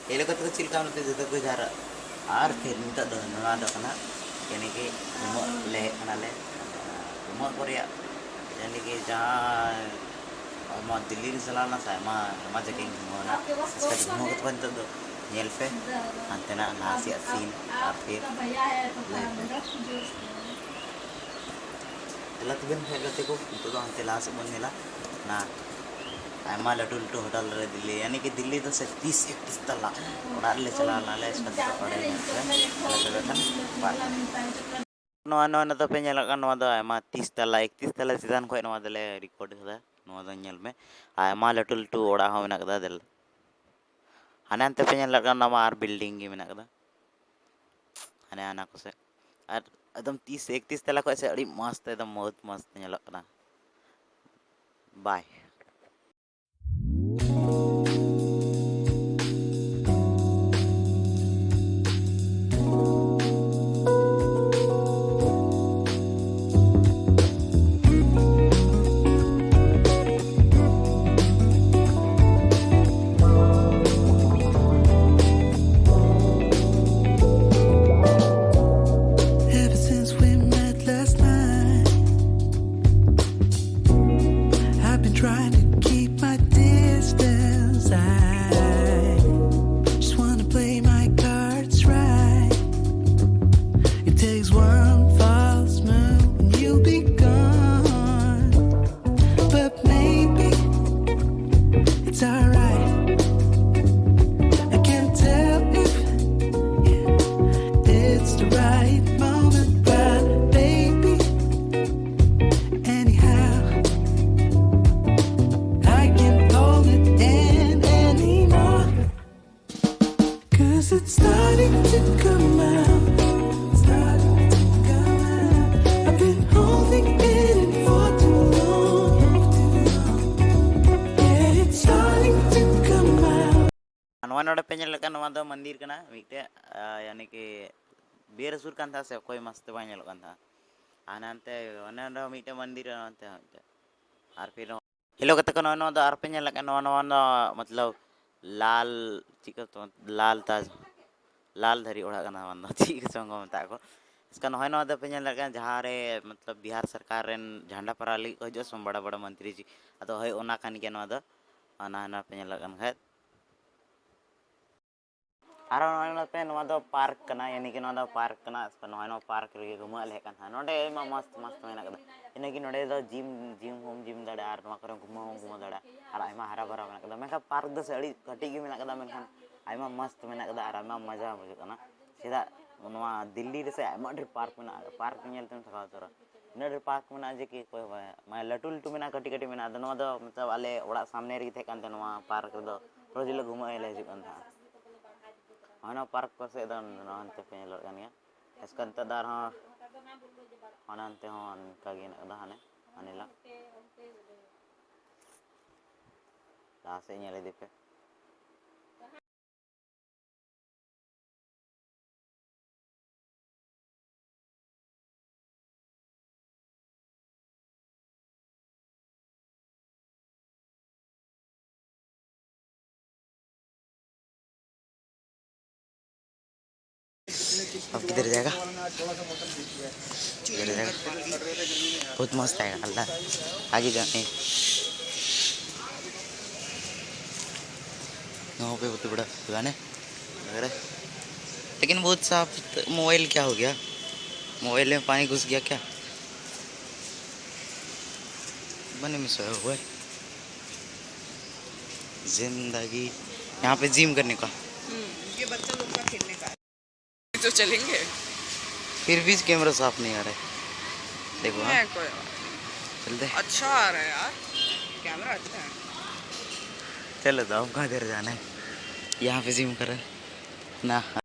ये लोग तो चिल काम करते तो कुछ आर फिर नित दो नवा दो कना यानी कि ले कना ले कोरिया यानी कि जहाँ मा दिल्ली चलाना सा मा जगह घूमना इसका घूमो तो नित दो नेल पे अंतना नासिया सीन और फिर telat ben head kate ko itu तो अंते लास्ट बन नेला ना आयमा लटू लटू होटल रे दिल्ली यानी कि दिल्ली तो से 30-31 तला ओड़ा ले चला नाले इसका तो पड़े नवा नवा तो पे नेला kan नवा दो आयमा 30 तला 31 तला सीजन को नवा दले रिकॉर्ड हदा नवा दो नेल में आयमा लटू लटू ओड़ा हो मेना कदा दिल हाने अंते पे नेला kan नवा आर बिल्डिंग गी मेना कदा हाने आना को से और एकदम 30-31 तला को ऐसे अड़ी मस्त एकदम बहुत मस्त नेला कना bye Ever since we met last night, I've been trying to keep my distance. I just wanna play my cards right. It takes one false move and you'll be gone. But maybe it's alright. I can't tell if it's the right moment, but baby, anyhow, I can't hold it in anymore. 'Cause it's starting to come out. Starting to come out. I've been holding it in for too long. Yeah, it's starting to come out. नवा नोड़ा पे नेला kan नवा दो मंदिर कना मिटे यानी कि बेर सुर kan था से कोई मस्त बाय नेलो kan था आनंते वनंदो मिटे मंदिर अनंते और फिर ये लोग तक नवा दो आर पे नेला kan नवा नवा दो मतलब लाल चिक तो लाल ताज लाल धरी ओढ़ा कना वंदो ठीक संगो मता को इसका नवा दो पे नेला kan जहाँ रे मतलब बिहार सरकार रेन झंडा पराली को जो सम बड़ा बड़ा मंत्री जी अतो है ओना kan के नवा दो अना पे नेला kan है आरो नवा पे नवा दो पार्क कना यानी कि नवा दो पार्क कना इसका नवा पार्क रे घुमा ले kan हा नोडे मा मस्त मस्त मेना कदा इने कि नोडे दो जिम जिम होम जिम दड़ा आर नवा करे घुमा दड़ा आर आइमा हरा भरा मेना कदा मेका पार्क दो से अड़ी कटी गी मेना कदा मेनखान आइमा मस्त मेना कदा आर आइमा मजा बुझु कना सीधा नवा दिल्ली रे से आइमा ढेर पार्क मेना पार्क नेल तम थका तोरा इने ढेर पार्क मेना जे कि कोई मा लटू लटू मेना कटी कटी मेना नवा दो मतलब आले ओड़ा सामने रे थे कान नवा पार्क दो रोज ले घुमा ले हिजु कान था हना पार्क को से दन नहंते पे नेलो kan ya eskan tadar ha hanante hon kagi na kada hane anila lase nyele dipe अब किधर जाएगा किधर जाएगा बहुत मस्त है अल्लाह आगे जाने यहाँ पे बहुत बड़ा दुकान है लग रहा है लेकिन बहुत साफ मोबाइल क्या हो गया मोबाइल में पानी घुस गया क्या बने में सोया हुआ है जिंदगी यहाँ पे जिम करने का ये बच्चा लोग का खेलने का है तो चलेंगे फिर भी कैमरा साफ नहीं आ रहा है देखो हाँ कोई चलते अच्छा आ रहा है यार कैमरा अच्छा है चलो तो अब कहाँ जाना है यहाँ पे जिम कर ना